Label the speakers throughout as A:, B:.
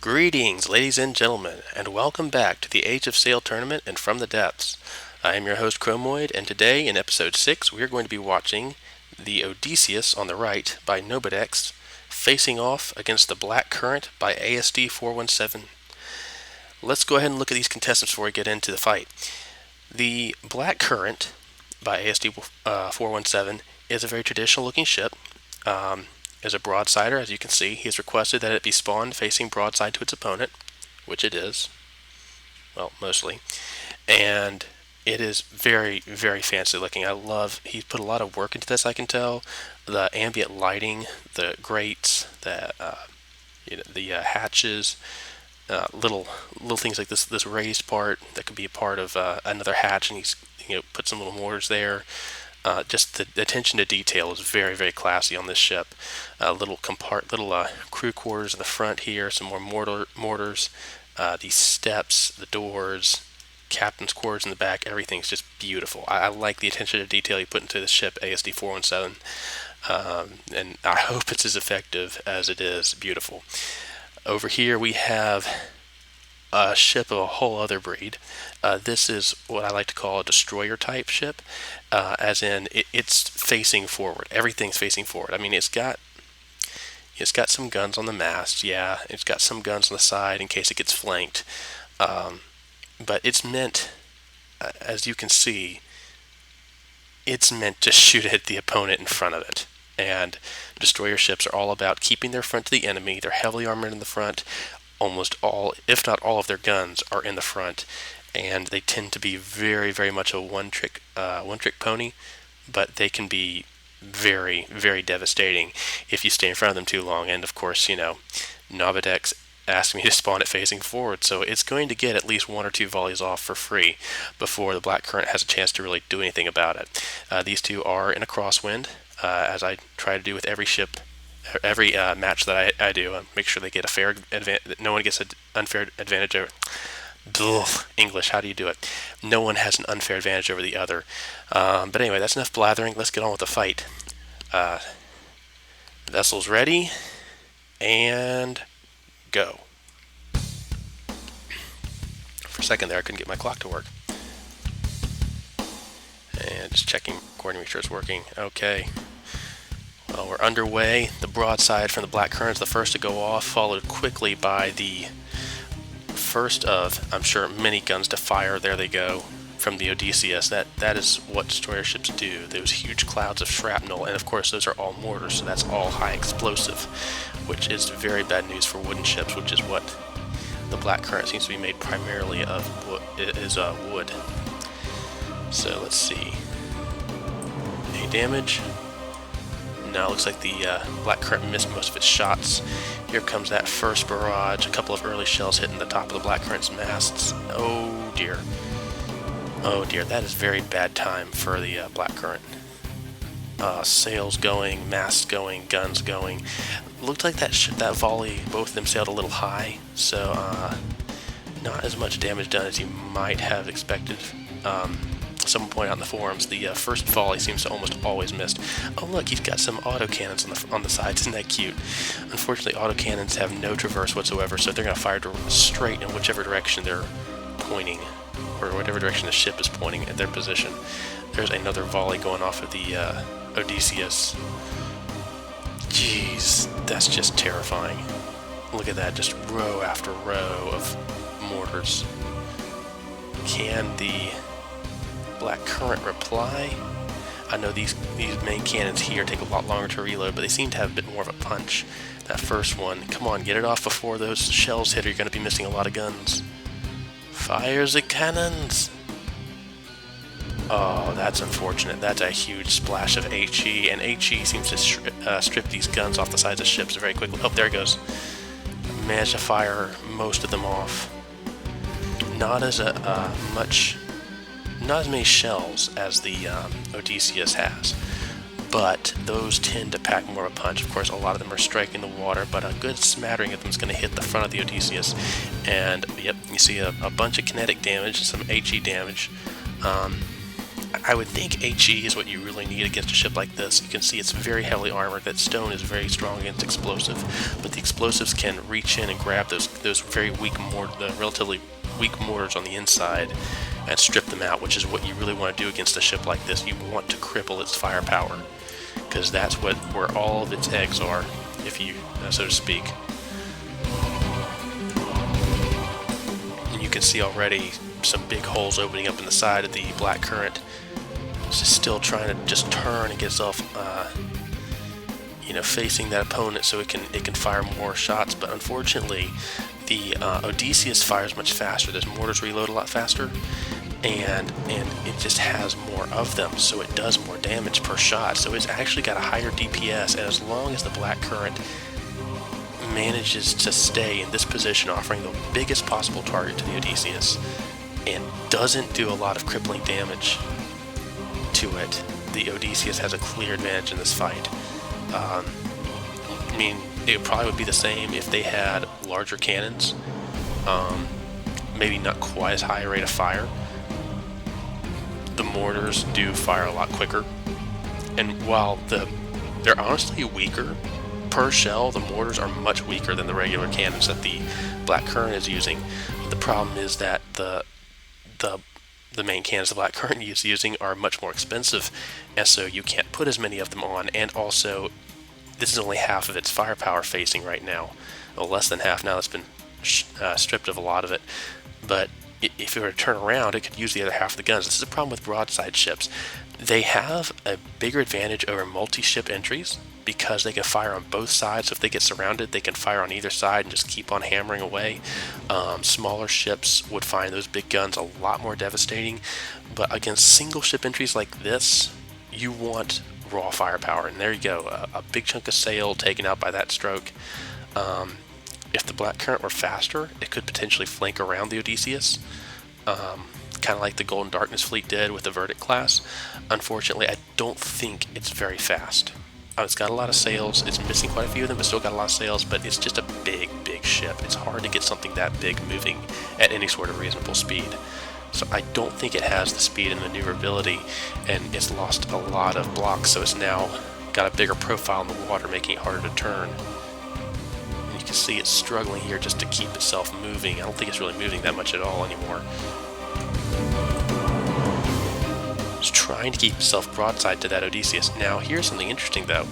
A: Greetings, ladies and gentlemen, and welcome back to the Age of Sail tournament and From the Depths. I am your host, Chromoid, and today in episode 6, we are going to be watching the Odysseus on the right by Nobodex facing off against the Black Current by ASD 417. Let's go ahead and look at these contestants before we get into the fight. The Black Current by ASD 417 is a very traditional looking ship. Is a broadsider, as you can see. He has requested that it be spawned facing broadside to its opponent, which it is. Well, mostly. And it is very, very fancy looking. He put a lot of work into this, I can tell. The ambient lighting, the grates, the hatches, little things like this raised part that could be a part of another hatch, and he's put some little mortars there. Just the attention to detail is very, very classy on this ship. Little crew quarters in the front here, some more mortars, these steps, the doors, captain's quarters in the back. Everything's just beautiful. I like the attention to detail you put into this ship, ASD 417, and I hope it's as effective as it is beautiful. Over here we have a ship of a whole other breed. This is what I like to call a destroyer type ship, as in it's facing forward. Everything's facing forward. I mean, it's got some guns on the mast. Yeah, it's got some guns on the side in case it gets flanked. But it's meant, as you can see, it's meant to shoot at the opponent in front of it. And destroyer ships are all about keeping their front to the enemy. They're heavily armored in the front. Almost all, if not all of their guns are in the front, and they tend to be very, very much a one-trick pony, but they can be very, very devastating if you stay in front of them too long. And of course, Nobodex asked me to spawn it facing forward, so it's going to get at least one or two volleys off for free before the Black Current has a chance to really do anything about it. These two are in a crosswind, as I try to do with every ship. Every match that I do, make sure they get a fair advantage. No one gets an unfair advantage over. English, how do you do it? No one has an unfair advantage over the other. But anyway, that's enough blathering. Let's get on with the fight. Vessels ready, and go. For a second there, I couldn't get my clock to work. And just checking, recording, make sure it's working. Okay. Well, we're underway. The broadside from the Black Current is the first to go off, followed quickly by the first of, I'm sure, many guns to fire. There they go, from the Odysseus. That is what destroyer ships do. Those huge clouds of shrapnel, and of course those are all mortars, so that's all high explosive, which is very bad news for wooden ships, which is what the Black Current seems to be made primarily of. Wood. So let's see. Any damage? No, it looks like the Black Current missed most of its shots. Here comes that first barrage. A couple of early shells hitting the top of the Black Current's masts. Oh dear. Oh dear, that is very bad time for the Black Current. Sails going, masts going, guns going. Looked like that volley, both of them sailed a little high, so not as much damage done as you might have expected. Someone pointed out in the forums, the first volley seems to almost always miss. Oh look, he's got some autocannons on the sides. Isn't that cute? Unfortunately, autocannons have no traverse whatsoever, so they're going to fire straight in whichever direction they're pointing, or whatever direction the ship is pointing at their position. There's another volley going off of the Odysseus. Jeez, that's just terrifying. Look at that, just row after row of mortars. Can the Black Current reply? I know these main cannons here take a lot longer to reload, but they seem to have a bit more of a punch. That first one, come on, get it off before those shells hit, or you're going to be missing a lot of guns. Fire the cannons! Oh, that's unfortunate. That's a huge splash of HE, and HE seems to strip these guns off the sides of ships very quickly. Oh, there it goes. Managed to fire most of them off. Not as many shells as the Odysseus has, but those tend to pack more of a punch. Of course, a lot of them are striking the water, but a good smattering of them is going to hit the front of the Odysseus. And yep, you see a bunch of kinetic damage, some HE damage. I would think HE is what you really need against a ship like this. You can see it's very heavily armored. That stone is very strong against explosive, but the explosives can reach in and grab those very weak relatively weak mortars on the inside and strip them out, which is what you really want to do against a ship like this. You want to cripple its firepower, because that's where all of its eggs are, if you so to speak. And you can see already some big holes opening up in the side of the Black Current. It's just still trying to just turn and get itself, facing that opponent so it can fire more shots. But unfortunately, the Odysseus fires much faster. Those mortars reload a lot faster, and it just has more of them, so it does more damage per shot. So it's actually got a higher DPS, and as long as the Black Current manages to stay in this position, offering the biggest possible target to the Odysseus, and doesn't do a lot of crippling damage to it, the Odysseus has a clear advantage in this fight. It probably would be the same if they had larger cannons, maybe not quite as high a rate of fire. The mortars do fire a lot quicker, and while they're honestly weaker per shell, the mortars are much weaker than the regular cannons that the Black Current is using. The problem is that the main cannons the Black Current is using are much more expensive, and so you can't put as many of them on. And also, this is only half of its firepower facing right now, well, less than half now. It's been stripped of a lot of it. But if it were to turn around, it could use the other half of the guns. This is a problem with broadside ships. They have a bigger advantage over multi-ship entries because they can fire on both sides. So if they get surrounded, they can fire on either side and just keep on hammering away. Smaller ships would find those big guns a lot more devastating, but against single ship entries like this, you want raw firepower, and there you go, a big chunk of sail taken out by that stroke. If the Black Current were faster, it could potentially flank around the Odysseus, kind of like the Golden Darkness fleet did with the Verdict class. Unfortunately, I don't think it's very fast. It's got a lot of sails. It's missing quite a few of them, but still got a lot of sails. But it's just a big ship. It's hard to get something that big moving at any sort of reasonable speed. So I don't think it has the speed and maneuverability, and it's lost a lot of blocks. So it's now got a bigger profile in the water, making it harder to turn. And you can see it's struggling here just to keep itself moving. I don't think it's really moving that much at all anymore. It's trying to keep itself broadside to that Odysseus. Now, here's something interesting, though.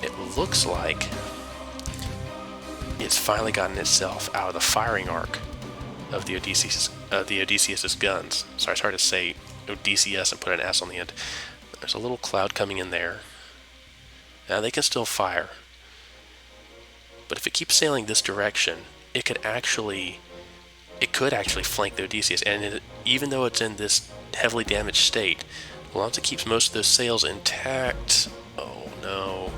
A: It looks like it's finally gotten itself out of the firing arc of the Odysseus's guns. Sorry, it's hard to say Odysseus and put an S on the end. There's a little cloud coming in there. Now, they can still fire. But if it keeps sailing this direction, it could actually flank the Odysseus. And even though it's in this heavily damaged state, as long as it keeps most of those sails intact, oh no,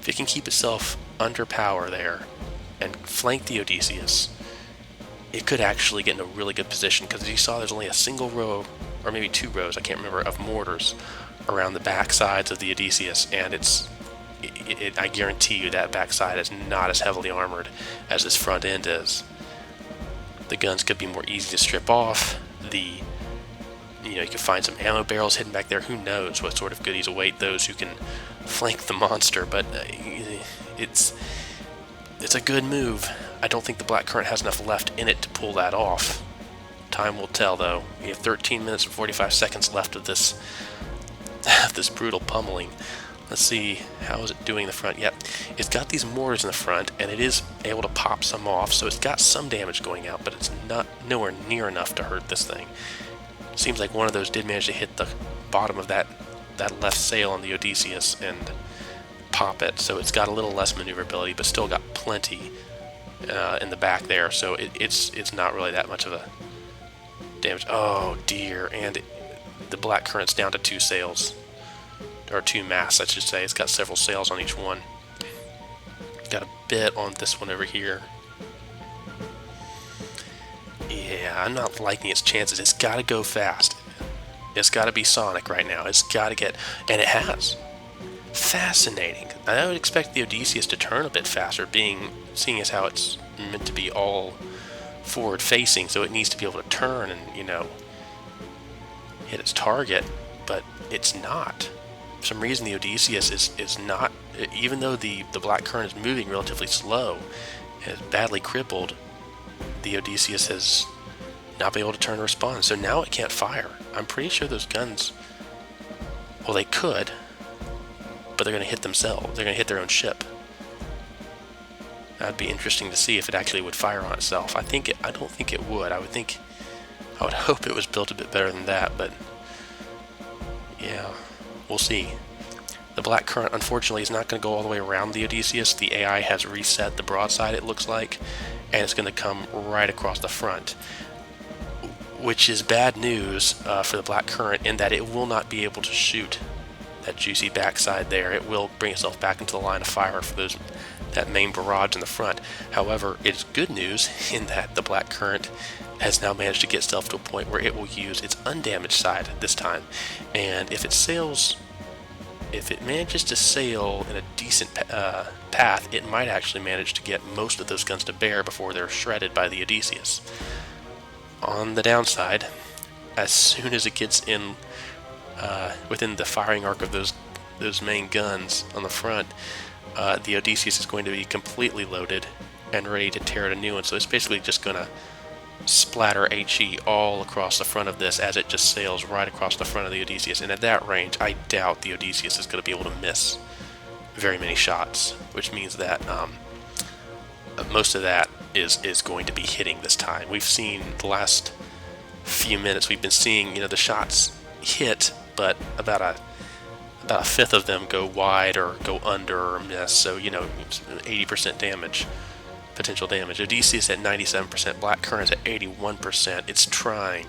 A: if it can keep itself under power there and flank the Odysseus, it could actually get in a really good position, because as you saw, there's only a single row, or maybe two rows, I can't remember, of mortars around the back sides of the Odysseus, and I guarantee you that backside is not as heavily armored as this front end is. The guns could be more easy to strip off. You can find some ammo barrels hidden back there. Who knows what sort of goodies await those who can flank the monster, but it's a good move. I don't think the Black Current has enough left in it to pull that off. Time will tell, though. We have 13 minutes and 45 seconds left of this brutal pummeling. Let's see, how is it doing in the front? Yep, it's got these mortars in the front, and it is able to pop some off, so it's got some damage going out, but it's not nowhere near enough to hurt this thing. Seems like one of those did manage to hit the bottom of that left sail on the Odysseus and pop it, so it's got a little less maneuverability, but still got plenty in the back there, so it's not really that much of a damage. Oh dear, and the Black Current's down to 2 sails. Or 2 masts, I should say. It's got several sails on each one. Got a bit on this one over here. Yeah, I'm not liking its chances. It's got to go fast. It's got to be Sonic right now. It's got to get... And it has. Fascinating. I would expect the Odysseus to turn a bit faster, seeing as how it's meant to be all forward-facing, so it needs to be able to turn and, hit its target, but it's not. For some reason, the Odysseus is not, even though the black current is moving relatively slow, and is badly crippled, the Odysseus has not been able to turn and respond. So now it can't fire. I'm pretty sure those guns, well, they could, but they're going to hit themselves. They're going to hit their own ship. That'd be interesting to see if it actually would fire on itself. I don't think it would. I would hope it was built a bit better than that, but yeah, we'll see. The black current, unfortunately, is not going to go all the way around the Odysseus. The AI has reset the broadside, it looks like, and it's going to come right across the front, which is bad news for the black current in that it will not be able to shoot that juicy backside there. It will bring itself back into the line of fire for that main barrage in the front. However, it's good news in that the black current has now managed to get itself to a point where it will use its undamaged side this time. And if it manages to sail in a decent path, it might actually manage to get most of those guns to bear before they're shredded by the Odysseus. On the downside, as soon as it gets in within the firing arc of those main guns on the front, the Odysseus is going to be completely loaded and ready to tear it a new one. So it's basically just going to splatter HE all across the front of this as it just sails right across the front of the Odysseus. And at that range, I doubt the Odysseus is going to be able to miss very many shots, which means that most of that is going to be hitting this time. We've seen the last few minutes, we've been seeing, the shots hit, but about a fifth of them go wide or go under or miss. So 80% damage, potential damage. Odysseus at 97%, black current's at 81%. It's trying.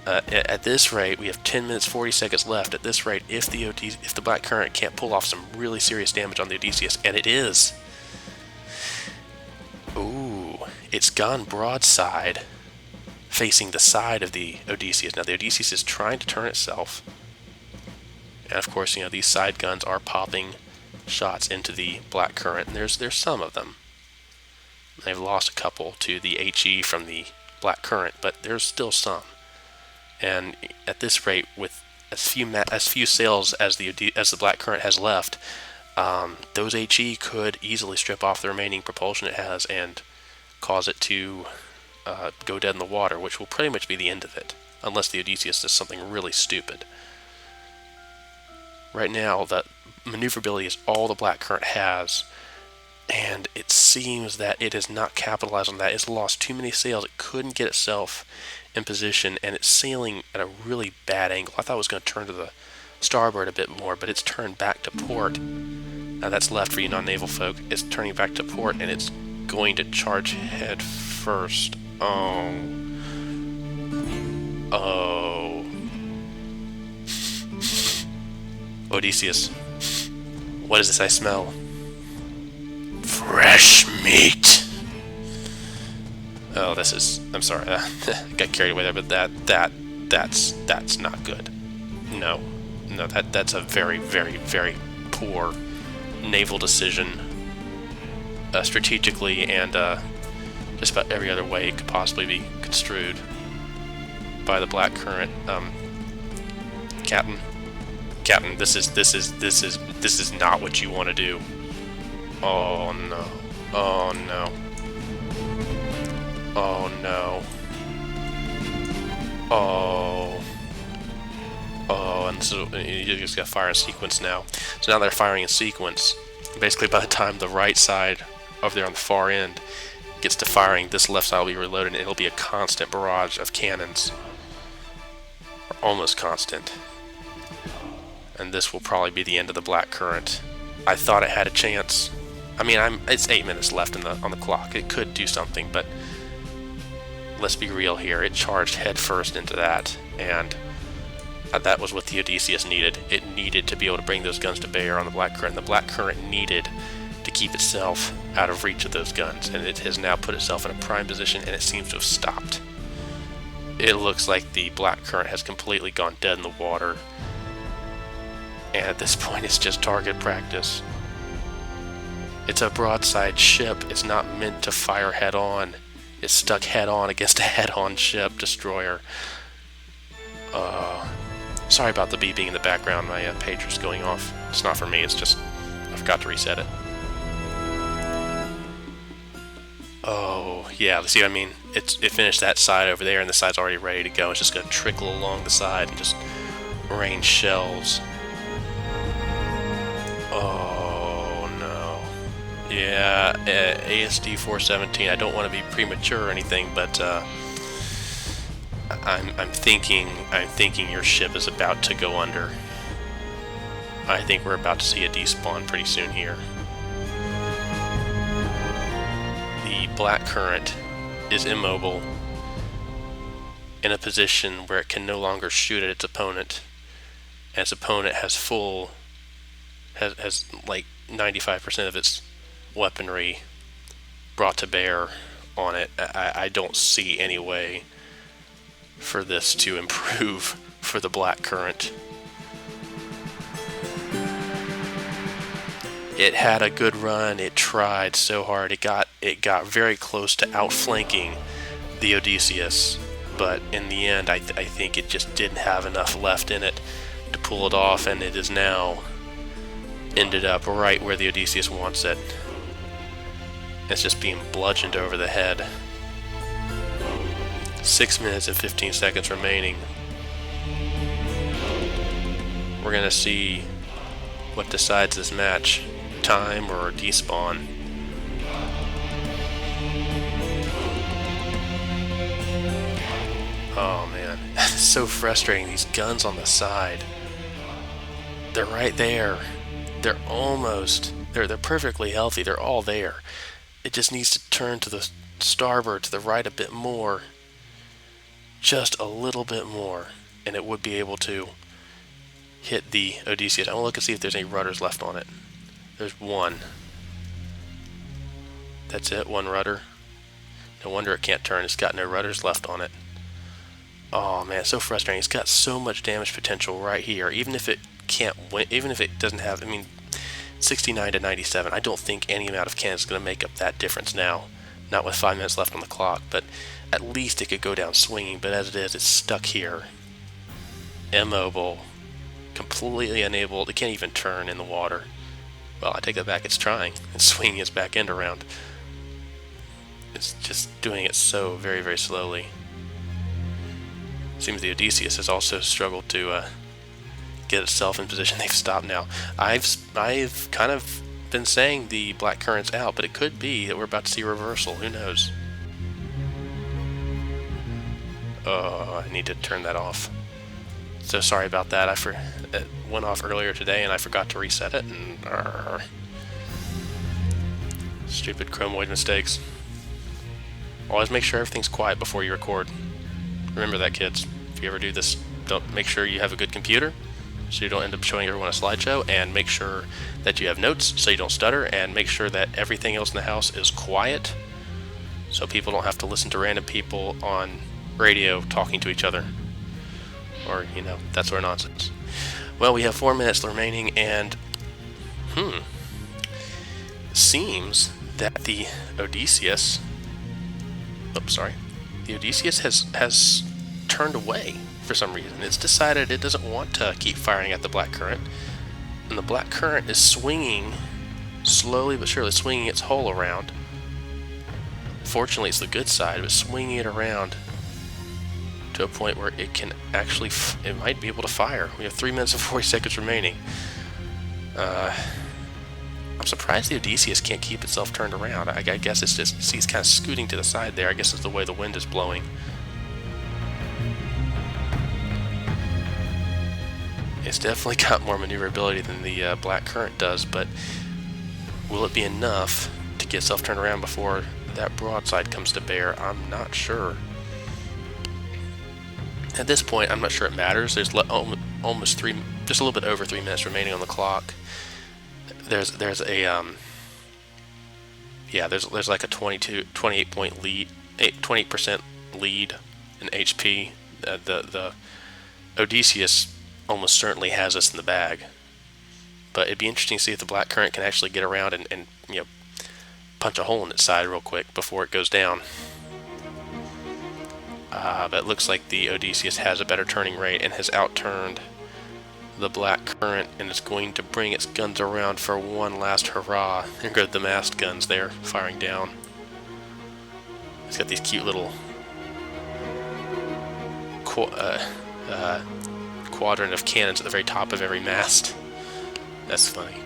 A: At this rate, we have 10 minutes 40 seconds left. At this rate, if the black current can't pull off some really serious damage on the Odysseus, and it is, ooh, it's gone broadside, facing the side of the Odysseus. Now the Odysseus is trying to turn itself, and of course, these side guns are popping shots into the black current, and there's some of them. They've lost a couple to the HE from the black current, but there's still some. And at this rate, with as few sails as the black current has left, those HE could easily strip off the remaining propulsion it has and cause it to go dead in the water, which will pretty much be the end of it, unless the Odysseus does something really stupid. Right now, the maneuverability is all the black current has, and it seems that it has not capitalized on that. It's lost too many sails. It couldn't get itself in position, and it's sailing at a really bad angle. I thought it was going to turn to the starboard a bit more, but it's turned back to port. Now that's left for you non-naval folk. It's turning back to port, and it's going to charge head first. Oh. Odysseus, what is this I smell? Fresh meat. Oh, I'm sorry, I got carried away there, but that's not good. No, that's a very, very, very poor naval decision, strategically and just about every other way it could possibly be construed by the black current. Captain, this is not what you want to do. Oh no. Oh no. Oh no. Oh, and so you just got fire in sequence now. So now they're firing in sequence. Basically, by the time the right side over there on the far end gets to firing, this left side will be reloaded, and it'll be a constant barrage of cannons. Or almost constant. And this will probably be the end of the black current. I thought it had a chance. I mean, it's 8 minutes left on the clock. It could do something, but let's be real here. It charged head first into that, and that was what the Odysseus needed. It needed to be able to bring those guns to bear on the black current. The black current needed to keep itself out of reach of those guns, and it has now put itself in a prime position, and it seems to have stopped. It looks like the black current has completely gone dead in the water, and at this point it's just target practice. It's a broadside ship. It's not meant to fire head-on. It's stuck head-on against a head-on ship destroyer. Sorry about the beeping in the background. My pager's going off. It's not for me. It's just I forgot to reset it. Oh yeah, see what I mean? It finished that side over there, and the side's already ready to go. It's just gonna trickle along the side and just rain shells. Oh no. Yeah, ASD 417. I don't want to be premature or anything, but I'm thinking your ship is about to go under. I think we're about to see a despawn pretty soon here. The black current is immobile in a position where it can no longer shoot at its opponent. And its opponent has like 95% of its weaponry brought to bear on it. I don't see any way for this to improve for the black current. It had a good run. It tried so hard. It got very close to outflanking the Odysseus, but in the end, I think it just didn't have enough left in it to pull it off, and it is now ended up right where the Odysseus wants it. It's just being bludgeoned over the head. 6 minutes and 15 seconds remaining. We're gonna see what decides this match. Time or despawn. Oh man, it's so frustrating. These guns on the side, they're right there. They're perfectly healthy. They're all there. It just needs to turn to the starboard, to the right a bit more. Just a little bit more, and it would be able to hit the Odysseus. I want to look and see if there's any rudders left on it. There's one. That's it, one rudder. No wonder it can't turn. It's got no rudders left on it. Oh man, it's so frustrating. It's got so much damage potential right here. Even if it can't win, even if it doesn't have, 69 to 97. I don't think any amount of cannons is going to make up that difference now. Not with 5 minutes left on the clock, but at least it could go down swinging. But as it is, it's stuck here. Immobile. Completely unable. It can't even turn in the water. Well, I take that back. It's trying. It's swinging its back end around. It's just doing it so very, very slowly. Seems the Odysseus has also struggled to get itself in position. They've stopped now. I've kind of been saying the black current's out, but it could be that we're about to see a reversal. Who knows? Oh, I need to turn that off. So sorry about that. It went off earlier today, and I forgot to reset it. And stupid chromoid mistakes. Always make sure everything's quiet before you record. Remember that, kids. If you ever do this, don't make sure you have a good computer, so you don't end up showing everyone a slideshow, and make sure that you have notes so you don't stutter, and make sure that everything else in the house is quiet, so people don't have to listen to random people on radio talking to each other, or that sort of nonsense. Well, we have 4 minutes remaining, and seems that the Odysseus has turned away for some reason. It's decided it doesn't want to keep firing at the black current, and the black current is swinging slowly but surely, swinging its hull around. Fortunately, it's the good side, but swinging it around to a point where it can actually, it might be able to fire. We have 3 minutes and 40 seconds remaining. I'm surprised the Odysseus can't keep itself turned around. I guess it's just, see, it's kind of scooting to the side there. I guess it's the way the wind is blowing. It's definitely got more maneuverability than the black current does, but will it be enough to get itself turned around before that broadside comes to bear? I'm not sure. At this point, I'm not sure it matters. There's almost just a little bit over 3 minutes remaining on the clock. There's like a 28 point lead, 20% lead in HP. The Odysseus almost certainly has us in the bag, but it'd be interesting to see if the black current can actually get around and punch a hole in its side real quick before it goes down. But it looks like the Odysseus has a better turning rate and has outturned the Black Current and is going to bring its guns around for one last hurrah. Here go the mast guns there, firing down. It's got these cute little quadrant of cannons at the very top of every mast. That's funny.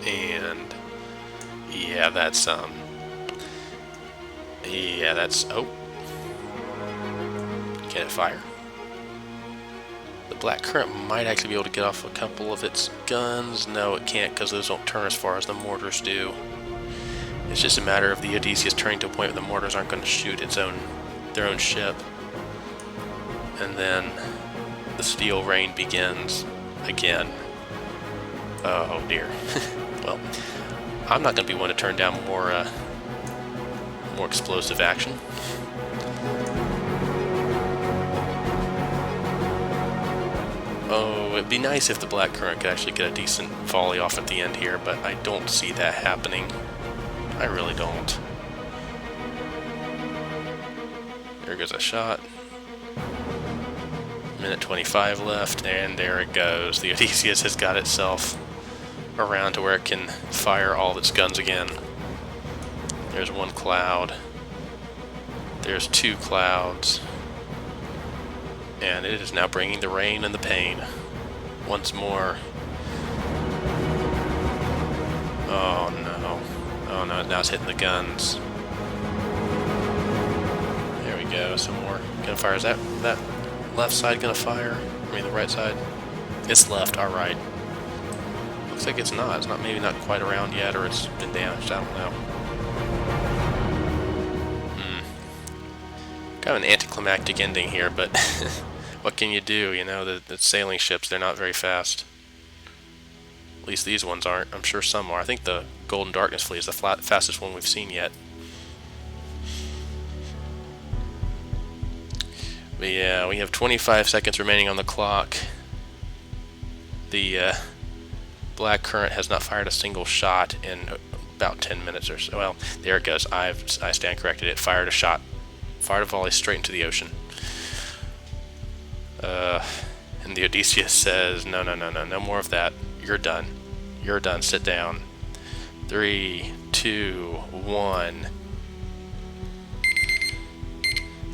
A: And yeah, that's oh, can it fire? The Black Current might actually be able to get off a couple of its guns. No, it can't, because those don't turn as far as the mortars do. It's just a matter of the Odysseus turning to a point where the mortars aren't going to shoot their own ship. And then the steel rain begins again. Oh dear. Well, I'm not going to be one to turn down more explosive action. Oh, it'd be nice if the Black Current could actually get a decent volley off at the end here, but I don't see that happening. I really don't. There goes a shot. Minute 25 left, and there it goes. The Odysseus has got itself around to where it can fire all of its guns again. There's one cloud. There's two clouds. And it is now bringing the rain and the pain once more. Oh no. Oh no, now it's hitting the guns. There we go, some more gunfire. Is that left side gonna fire? I mean the right side? It's left, alright. Looks like it's not. It's not, maybe not quite around yet, or it's been damaged, I don't know. Kind of an anticlimactic ending here, but what can you do? You know, the sailing ships, they're not very fast. At least these ones aren't. I'm sure some are. I think the Golden Darkness fleet is the fastest one we've seen yet. But yeah, we have 25 seconds remaining on the clock. The Black Current has not fired a single shot in about 10 minutes or so. Well, there it goes. I stand corrected. It fired a shot. Fired a volley straight into the ocean. And the Odysseus says, no more of that. You're done. You're done. Sit down. 3, 2, 1.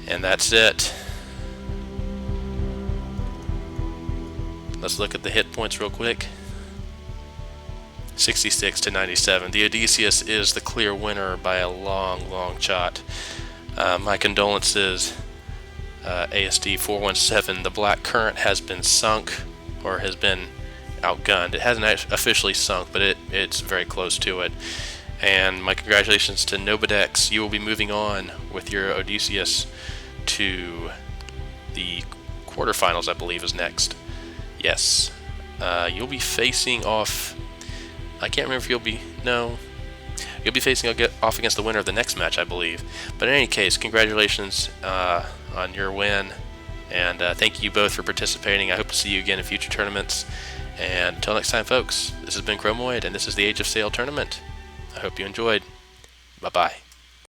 A: And that's it. Let's look at the hit points real quick. 66 to 97. The Odysseus is the clear winner by a long shot. My condolences, ASD 417. The Black Current has been sunk, or has been outgunned. It hasn't officially sunk, but it's very close to it. And my congratulations to Nobidex. You will be moving on with your Odysseus to the quarterfinals, I believe, is next. Yes. You'll be facing off... I can't remember if you'll be... No. You'll be facing off against the winner of the next match, I believe. But in any case, congratulations on your win. And thank you both for participating. I hope to see you again in future tournaments. And until next time, folks, this has been Chromoid, and this is the Age of Sail tournament. I hope you enjoyed. Bye-bye.